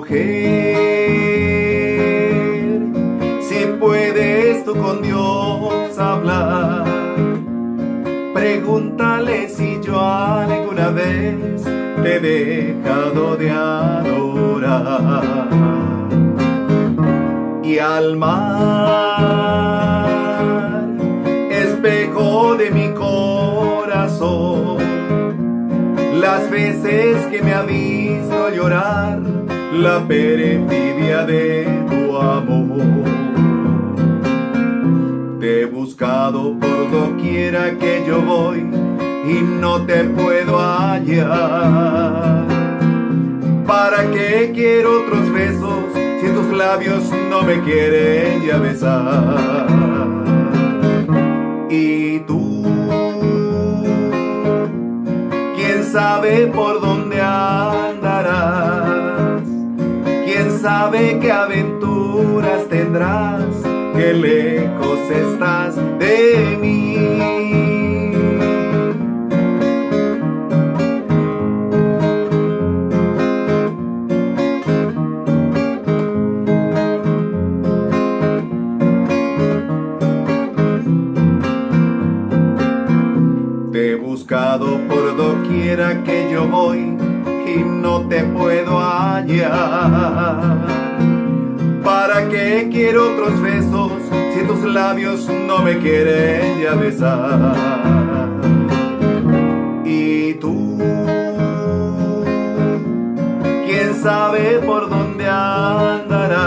mujer, si puedes tú con Dios hablar, pregúntale si yo alguna vez te he dejado de adorar. Y al mar, espejo de mi corazón, las veces que me ha visto llorar, la perfidia de tu amor. Te he buscado por doquiera que yo voy y no te puedo hallar. ¿Para qué quiero otros besos si tus labios no me quieren ya besar? Y tú, ¿quién sabe por dónde andarás? ¿Quién sabe qué aventuras tendrás? Qué lejos estás de mí. Te he buscado por doquiera que yo voy y no te puedo hallar. ¿Para qué quiero otros besos si tus labios no me quieren ya besar? Y tú, ¿quién sabe por dónde andarás?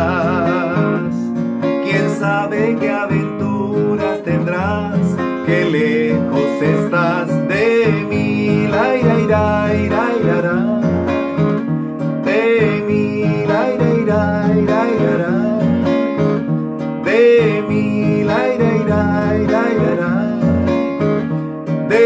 ¿Quién sabe qué aventuras tendrás? Qué lejos estás de mí, la ira, ira, ira, ira, de mí, la ira, ira, ira, ira, de mí, la ira, ira, ira, ira, de